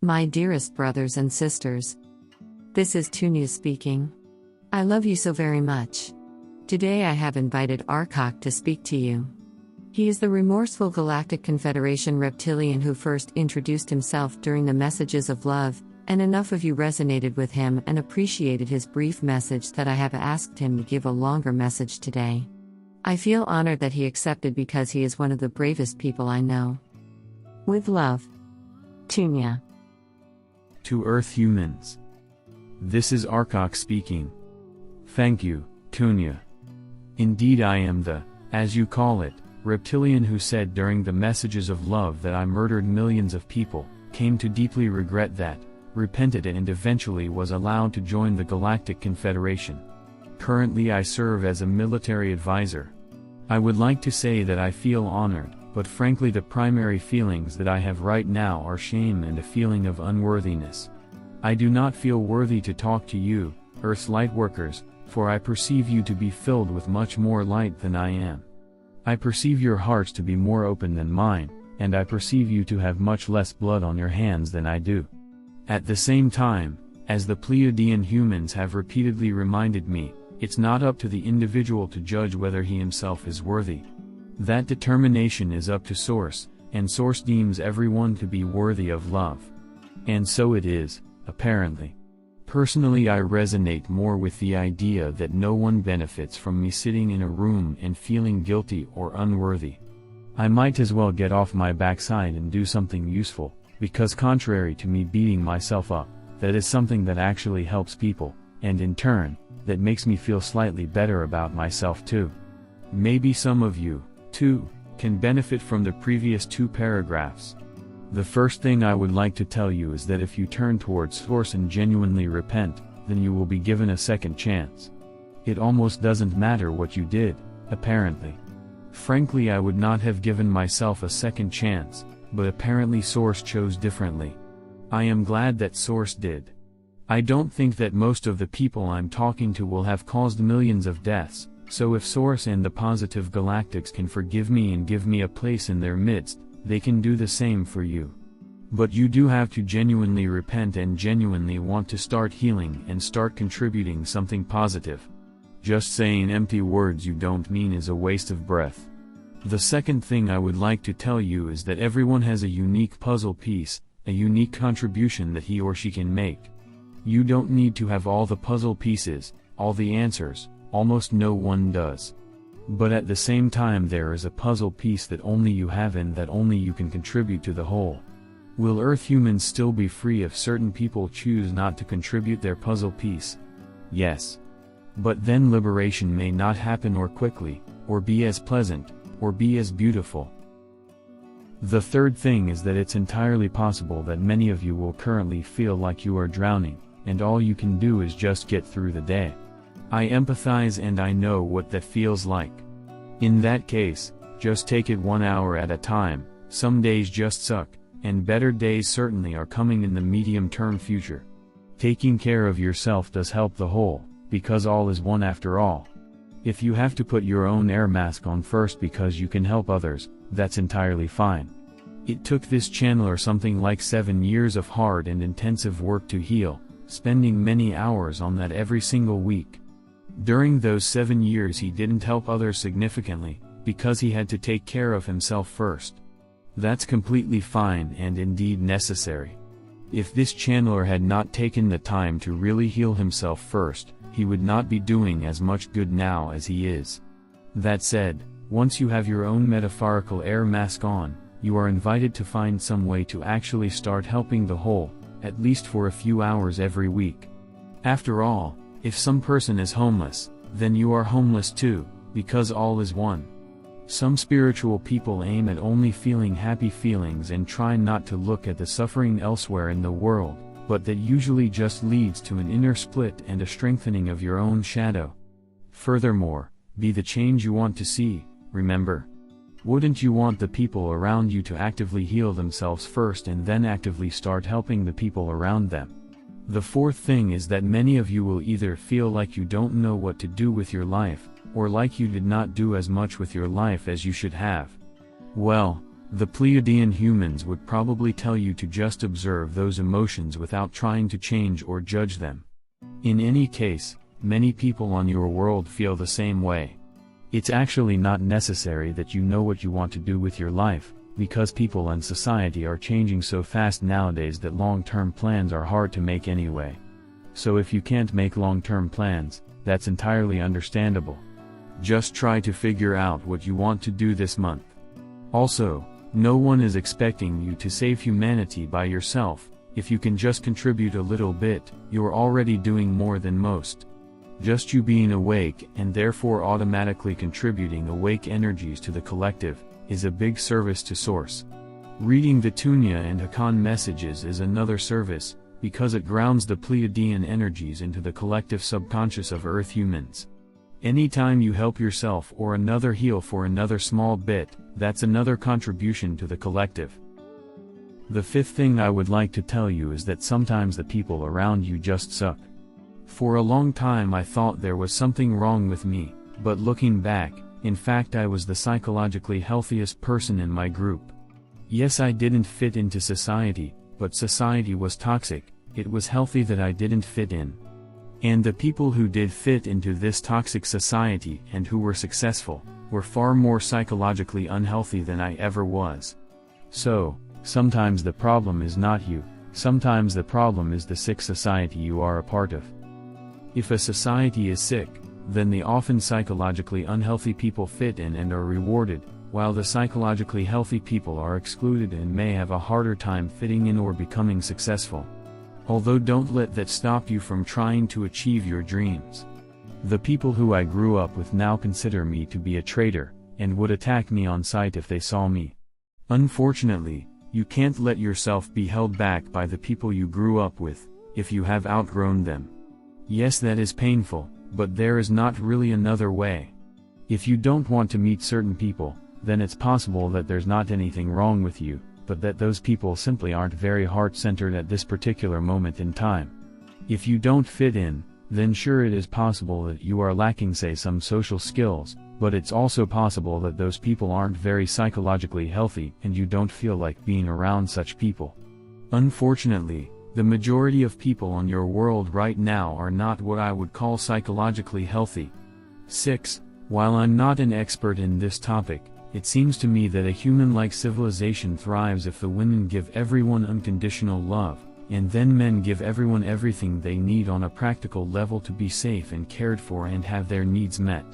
My dearest brothers and sisters, this is Tunia speaking. I love you so very much. Today I have invited Hakann to speak to you. He is the remorseful Galactic Confederation Reptilian who first introduced himself during the messages of love, and enough of you resonated with him and appreciated his brief message that I have asked him to give a longer message today. I feel honored that he accepted because he is one of the bravest people I know. With love, Tunia. To Earth humans. This is Hakann speaking. Thank you, Tunia. Indeed I am the, as you call it, reptilian who said during the messages of love that I murdered millions of people, came to deeply regret that, repented and eventually was allowed to join the Galactic Confederation. Currently I serve as a military advisor. I would like to say that I feel honored, but frankly the primary feelings that I have right now are shame and a feeling of unworthiness. I do not feel worthy to talk to you, Earth's lightworkers, for I perceive you to be filled with much more light than I am. I perceive your hearts to be more open than mine, and I perceive you to have much less blood on your hands than I do. At the same time, as the Pleiadian humans have repeatedly reminded me, it's not up to the individual to judge whether he himself is worthy. That determination is up to Source, and Source deems everyone to be worthy of love. And so it is, apparently. Personally I resonate more with the idea that no one benefits from me sitting in a room and feeling guilty or unworthy. I might as well get off my backside and do something useful, because contrary to me beating myself up, that is something that actually helps people, and in turn, that makes me feel slightly better about myself too. Maybe some of you, too, can benefit from the previous two paragraphs. The first thing I would like to tell you is that if you turn towards Source and genuinely repent, then you will be given a second chance. It almost doesn't matter what you did, apparently. Frankly I would not have given myself a second chance, but apparently Source chose differently. I am glad that Source did. I don't think that most of the people I'm talking to will have caused millions of deaths, so if Source and the positive galactics can forgive me and give me a place in their midst, they can do the same for you. But you do have to genuinely repent and genuinely want to start healing and start contributing something positive. Just saying empty words you don't mean is a waste of breath. The second thing I would like to tell you is that everyone has a unique puzzle piece, a unique contribution that he or she can make. You don't need to have all the puzzle pieces, all the answers, almost no one does. But at the same time there is a puzzle piece that only you have and that only you can contribute to the whole. Will Earth humans still be free if certain people choose not to contribute their puzzle piece? Yes. But then liberation may not happen or quickly, or be as pleasant, or be as beautiful. The third thing is that it's entirely possible that many of you will currently feel like you are drowning, and all you can do is just get through the day. I empathize and I know what that feels like. In that case, just take it 1 hour at a time. Some days just suck, and better days certainly are coming in the medium-term future. Taking care of yourself does help the whole, because all is one after all. If you have to put your own air mask on first because you can help others, that's entirely fine. It took this channeler something like 7 years of hard and intensive work to heal, spending many hours on that every single week. During those 7 years he didn't help others significantly, because he had to take care of himself first. That's completely fine and indeed necessary. If this channeler had not taken the time to really heal himself first, he would not be doing as much good now as he is. That said, once you have your own metaphorical air mask on, you are invited to find some way to actually start helping the whole, at least for a few hours every week. After all, if some person is homeless, then you are homeless too, because all is one. Some spiritual people aim at only feeling happy feelings and try not to look at the suffering elsewhere in the world, but that usually just leads to an inner split and a strengthening of your own shadow. Furthermore, be the change you want to see, remember. Wouldn't you want the people around you to actively heal themselves first and then actively start helping the people around them? The fourth thing is that many of you will either feel like you don't know what to do with your life, or like you did not do as much with your life as you should have. Well, The Pleiadian humans would probably tell you to just observe those emotions without trying to change or judge them. In any case, many people on your world feel the same way. It's actually not necessary that you know what you want to do with your life, because people and society are changing so fast nowadays that long-term plans are hard to make anyway. So if you can't make long-term plans, that's entirely understandable. Just try to figure out what you want to do this month. Also, no one is expecting you to save humanity by yourself. If you can just contribute a little bit, you're already doing more than most. Just you being awake and therefore automatically contributing awake energies to the collective is a big service to Source. Reading the Tunia and Hakann messages is another service, because it grounds the Pleiadian energies into the collective subconscious of Earth humans. Anytime you help yourself or another heal for another small bit, that's another contribution to the collective. The fifth thing I would like to tell you is that sometimes the people around you just suck. For a long time I thought there was something wrong with me, but looking back, in fact I was the psychologically healthiest person in my group. Yes, I didn't fit into society, but society was toxic. It was healthy that I didn't fit in. And the people who did fit into this toxic society and who were successful, were far more psychologically unhealthy than I ever was. So, sometimes the problem is not you, sometimes the problem is the sick society you are a part of. If a society is sick, then the often psychologically unhealthy people fit in and are rewarded, while the psychologically healthy people are excluded and may have a harder time fitting in or becoming successful. Although don't let that stop you from trying to achieve your dreams. The people who I grew up with now consider me to be a traitor, and would attack me on sight if they saw me. Unfortunately, you can't let yourself be held back by the people you grew up with, if you have outgrown them. Yes, that is painful, but there is not really another way. If you don't want to meet certain people, then it's possible that there's not anything wrong with you, but that those people simply aren't very heart-centered at this particular moment in time. If you don't fit in, then sure, it is possible that you are lacking, say, some social skills, but it's also possible that those people aren't very psychologically healthy and you don't feel like being around such people. Unfortunately, the majority of people on your world right now are not what I would call psychologically healthy. 6. While I'm not an expert in this topic, it seems to me that a human-like civilization thrives if the women give everyone unconditional love, and then men give everyone everything they need on a practical level to be safe and cared for and have their needs met.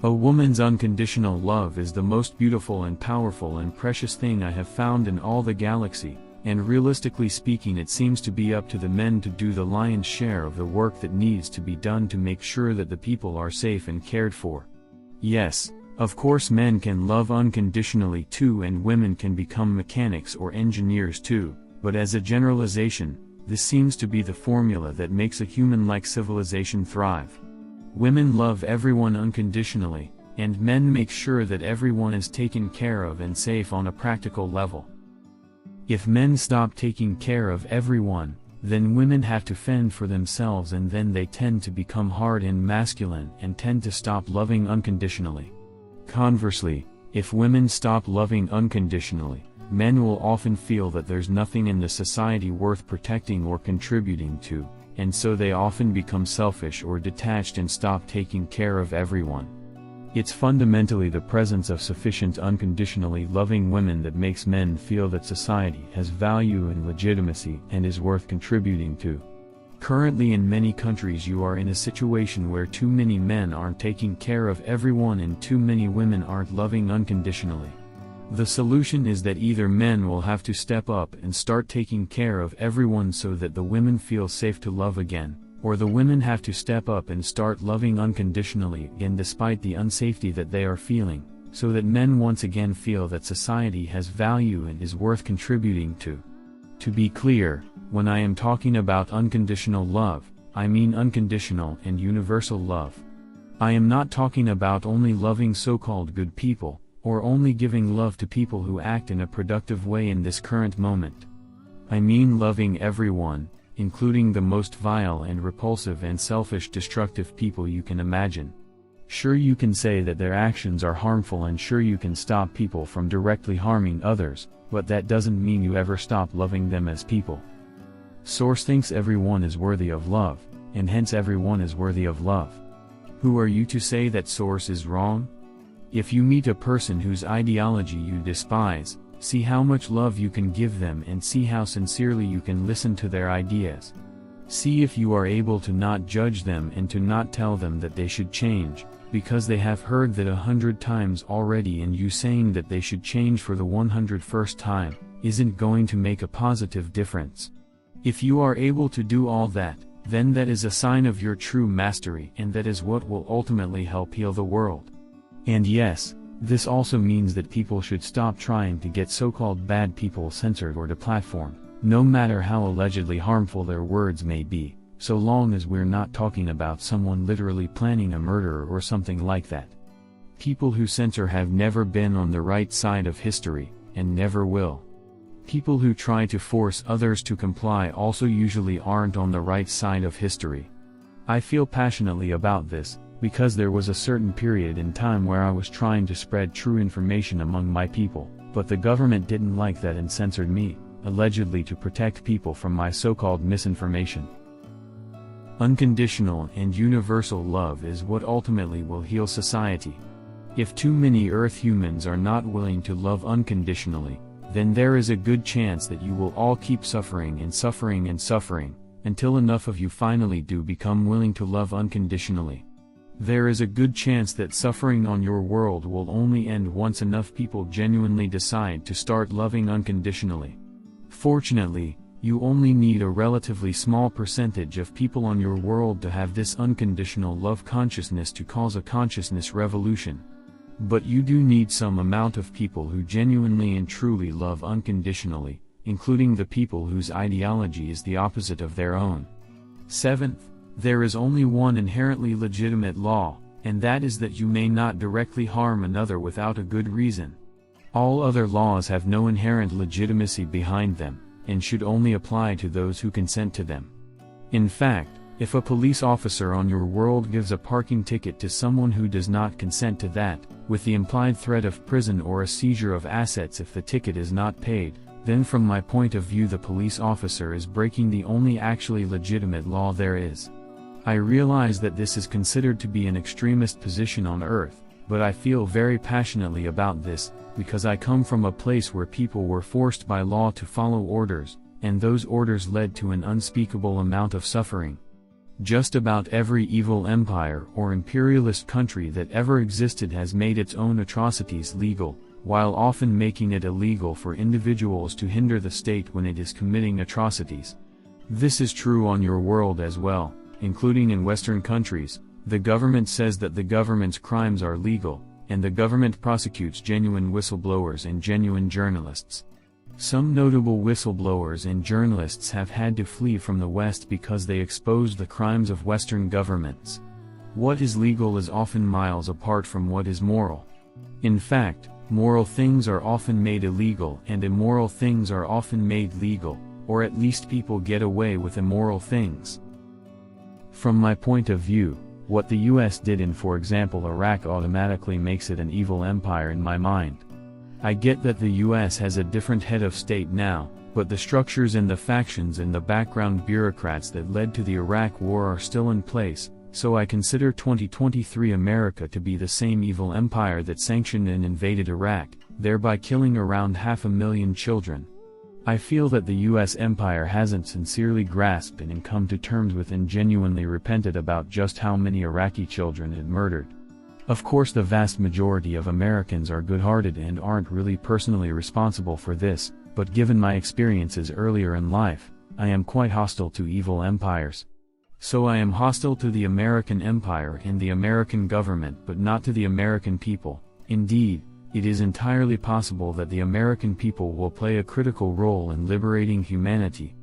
A woman's unconditional love is the most beautiful and powerful and precious thing I have found in all the galaxy. And realistically speaking, it seems to be up to the men to do the lion's share of the work that needs to be done to make sure that the people are safe and cared for. Yes, of course men can love unconditionally too, and women can become mechanics or engineers too, but as a generalization, this seems to be the formula that makes a human-like civilization thrive. Women love everyone unconditionally, and men make sure that everyone is taken care of and safe on a practical level. If men stop taking care of everyone, then women have to fend for themselves, and then they tend to become hard and masculine and tend to stop loving unconditionally. Conversely, if women stop loving unconditionally, men will often feel that there's nothing in the society worth protecting or contributing to, and so they often become selfish or detached and stop taking care of everyone. It's fundamentally the presence of sufficient unconditionally loving women that makes men feel that society has value and legitimacy and is worth contributing to. Currently in many countries you are in a situation where too many men aren't taking care of everyone and too many women aren't loving unconditionally. The solution is that either men will have to step up and start taking care of everyone so that the women feel safe to love again, or the women have to step up and start loving unconditionally again despite the unsafety that they are feeling, so that men once again feel that society has value and is worth contributing to. To be clear, when I am talking about unconditional love, I mean unconditional and universal love. I am not talking about only loving so-called good people, or only giving love to people who act in a productive way in this current moment. I mean loving everyone, including the most vile and repulsive and selfish destructive people you can imagine. Sure, you can say that their actions are harmful, and sure, you can stop people from directly harming others, but that doesn't mean you ever stop loving them as people. Source thinks everyone is worthy of love, and hence everyone is worthy of love. Who are you to say that Source is wrong? If you meet a person whose ideology you despise, see how much love you can give them and see how sincerely you can listen to their ideas. See if you are able to not judge them and to not tell them that they should change, because they have heard that 100 times already, and you saying that they should change for the 101st time, isn't going to make a positive difference. If you are able to do all that, then that is a sign of your true mastery, and that is what will ultimately help heal the world. And yes, this also means that people should stop trying to get so-called bad people censored or deplatformed, no matter how allegedly harmful their words may be, so long as we're not talking about someone literally planning a murder or something like that. People who censor have never been on the right side of history, and never will. People who try to force others to comply also usually aren't on the right side of history. I feel passionately about this, because there was a certain period in time where I was trying to spread true information among my people, but the government didn't like that and censored me, allegedly to protect people from my so-called misinformation. Unconditional and universal love is what ultimately will heal society. If too many Earth humans are not willing to love unconditionally, then there is a good chance that you will all keep suffering and suffering and suffering, until enough of you finally do become willing to love unconditionally. There is a good chance that suffering on your world will only end once enough people genuinely decide to start loving unconditionally. Fortunately, you only need a relatively small percentage of people on your world to have this unconditional love consciousness to cause a consciousness revolution. But you do need some amount of people who genuinely and truly love unconditionally, including the people whose ideology is the opposite of their own. 7th, there is only one inherently legitimate law, and that is that you may not directly harm another without a good reason. All other laws have no inherent legitimacy behind them, and should only apply to those who consent to them. In fact, if a police officer on your world gives a parking ticket to someone who does not consent to that, with the implied threat of prison or a seizure of assets if the ticket is not paid, then from my point of view the police officer is breaking the only actually legitimate law there is. I realize that this is considered to be an extremist position on Earth, but I feel very passionately about this, because I come from a place where people were forced by law to follow orders, and those orders led to an unspeakable amount of suffering. Just about every evil empire or imperialist country that ever existed has made its own atrocities legal, while often making it illegal for individuals to hinder the state when it is committing atrocities. This is true on your world as well, including in Western countries. The government says that the government's crimes are legal, and the government prosecutes genuine whistleblowers and genuine journalists. Some notable whistleblowers and journalists have had to flee from the West because they exposed the crimes of Western governments. What is legal is often miles apart from what is moral. In fact, moral things are often made illegal and immoral things are often made legal, or at least people get away with immoral things. From my point of view, what the US did in, for example, Iraq automatically makes it an evil empire in my mind. I get that the US has a different head of state now, but the structures and the factions and the background bureaucrats that led to the Iraq War are still in place, so I consider 2023 America to be the same evil empire that sanctioned and invaded Iraq, thereby killing around 500,000 children. I feel that the US empire hasn't sincerely grasped and come to terms with and genuinely repented about just how many Iraqi children it murdered. Of course, the vast majority of Americans are good-hearted and aren't really personally responsible for this, but given my experiences earlier in life, I am quite hostile to evil empires. So I am hostile to the American empire and the American government, but not to the American people. Indeed, it is entirely possible that the American people will play a critical role in liberating humanity.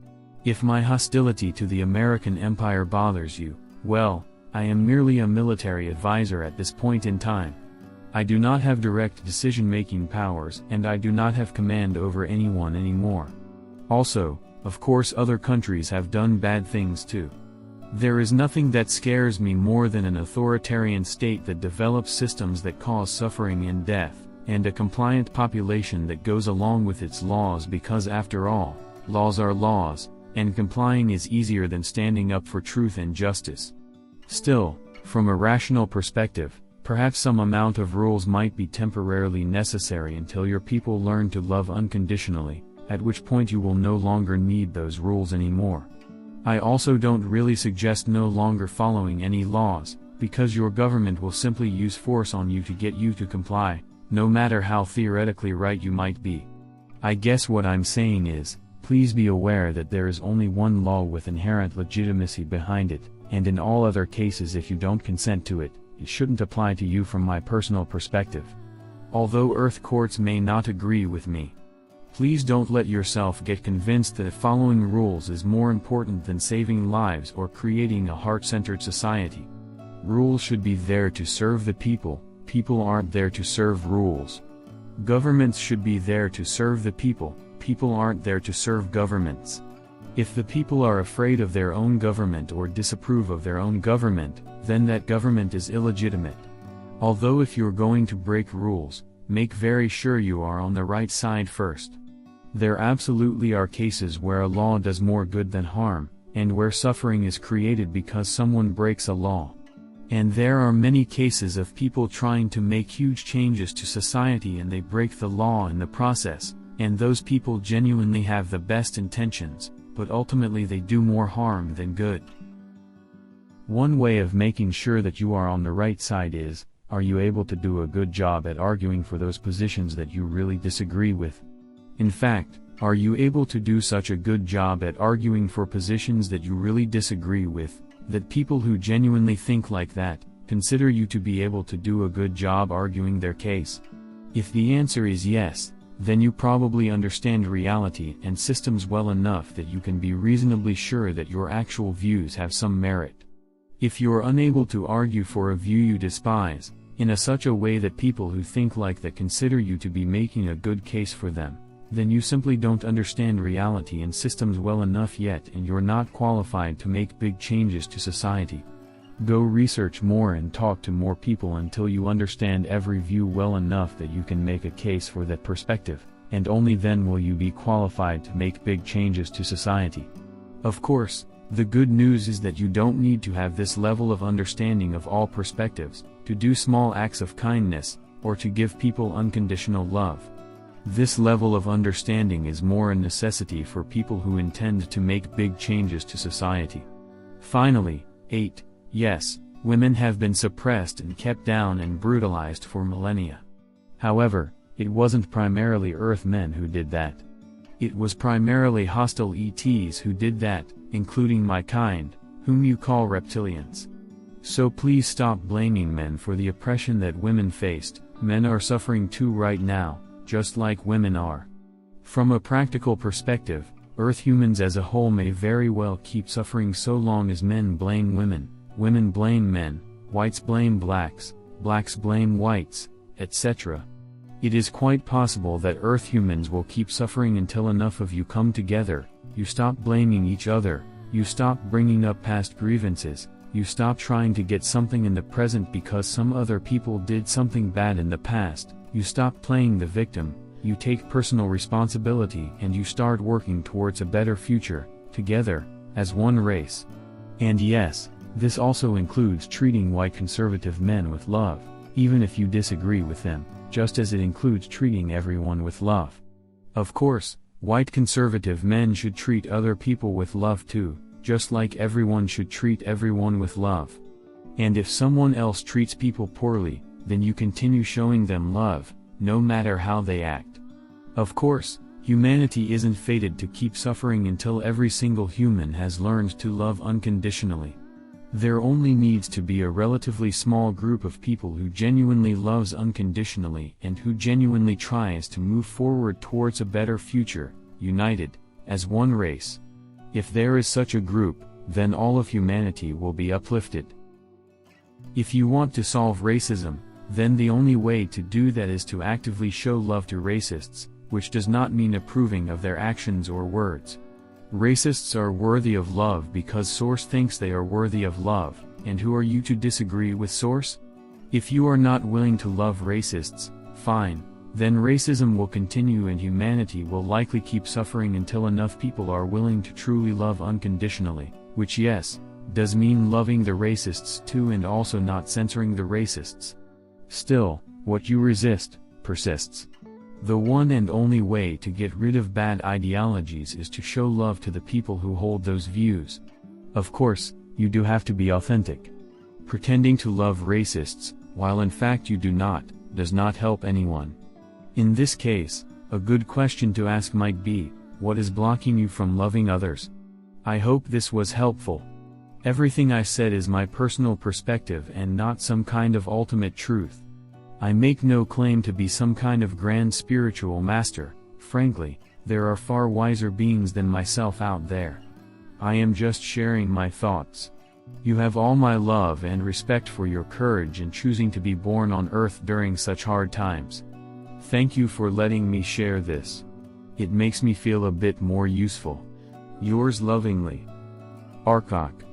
If my hostility to the American empire bothers you, well, I am merely a military advisor at this point in time. I do not have direct decision-making powers and I do not have command over anyone anymore. Also, of course, other countries have done bad things too. There is nothing that scares me more than an authoritarian state that develops systems that cause suffering and death, and a compliant population that goes along with its laws because after all, laws are laws, and complying is easier than standing up for truth and justice. Still, from a rational perspective, perhaps some amount of rules might be temporarily necessary until your people learn to love unconditionally, at which point you will no longer need those rules anymore. I also don't really suggest no longer following any laws, because your government will simply use force on you to get you to comply, no matter how theoretically right you might be. I guess what I'm saying is, please be aware that there is only one law with inherent legitimacy behind it, and in all other cases if you don't consent to it, it shouldn't apply to you from my personal perspective. Although Earth courts may not agree with me, please don't let yourself get convinced that following rules is more important than saving lives or creating a heart-centered society. Rules should be there to serve the people, people aren't there to serve rules. Governments should be there to serve the people, people aren't there to serve governments. If the people are afraid of their own government or disapprove of their own government, then that government is illegitimate. Although if you're going to break rules, make very sure you are on the right side first. There absolutely are cases where a law does more good than harm, and where suffering is created because someone breaks a law. And there are many cases of people trying to make huge changes to society and they break the law in the process, and those people genuinely have the best intentions, but ultimately they do more harm than good. One way of making sure that you are on the right side is, are you able to do a good job at arguing for those positions that you really disagree with? In fact, are you able to do such a good job at arguing for positions that you really disagree with, that people who genuinely think like that, consider you to be able to do a good job arguing their case? If the answer is yes, then you probably understand reality and systems well enough that you can be reasonably sure that your actual views have some merit. If you are unable to argue for a view you despise, in such a way that people who think like that consider you to be making a good case for them, then you simply don't understand reality and systems well enough yet and you're not qualified to make big changes to society. Go research more and talk to more people until you understand every view well enough that you can make a case for that perspective, and only then will you be qualified to make big changes to society. Of course, the good news is that you don't need to have this level of understanding of all perspectives, to do small acts of kindness, or to give people unconditional love. This level of understanding is more a necessity for people who intend to make big changes to society. Finally, 8. Yes, women have been suppressed and kept down and brutalized for millennia. However, it wasn't primarily Earthmen who did that. It was primarily hostile ETs who did that, including my kind, whom you call reptilians. So please stop blaming men for the oppression that women faced. Men are suffering too right now, just like women are. From a practical perspective, Earth humans as a whole may very well keep suffering so long as men blame women, women blame men, whites blame blacks, blacks blame whites, etc. It is quite possible that Earth humans will keep suffering until enough of you come together, you stop blaming each other, you stop bringing up past grievances, you stop trying to get something in the present because some other people did something bad in the past, you stop playing the victim, you take personal responsibility and you start working towards a better future, together, as one race. And yes, this also includes treating white conservative men with love, even if you disagree with them, just as it includes treating everyone with love. Of course, white conservative men should treat other people with love too, just like everyone should treat everyone with love. And if someone else treats people poorly, then you continue showing them love, no matter how they act. Of course, humanity isn't fated to keep suffering until every single human has learned to love unconditionally. There only needs to be a relatively small group of people who genuinely loves unconditionally and who genuinely tries to move forward towards a better future, united, as one race. If there is such a group, then all of humanity will be uplifted. If you want to solve racism, then the only way to do that is to actively show love to racists, which does not mean approving of their actions or words. Racists are worthy of love because Source thinks they are worthy of love, and who are you to disagree with Source? If you are not willing to love racists, fine, then racism will continue and humanity will likely keep suffering until enough people are willing to truly love unconditionally, which yes, does mean loving the racists too and also not censoring the racists. Still, what you resist, persists. The one and only way to get rid of bad ideologies is to show love to the people who hold those views. Of course, you do have to be authentic. Pretending to love racists, while in fact you do not, does not help anyone. In this case, a good question to ask might be, what is blocking you from loving others? I hope this was helpful. Everything I said is my personal perspective and not some kind of ultimate truth. I make no claim to be some kind of grand spiritual master. Frankly, there are far wiser beings than myself out there. I am just sharing my thoughts. You have all my love and respect for your courage in choosing to be born on Earth during such hard times. Thank you for letting me share this. It makes me feel a bit more useful. Yours lovingly, Hakann.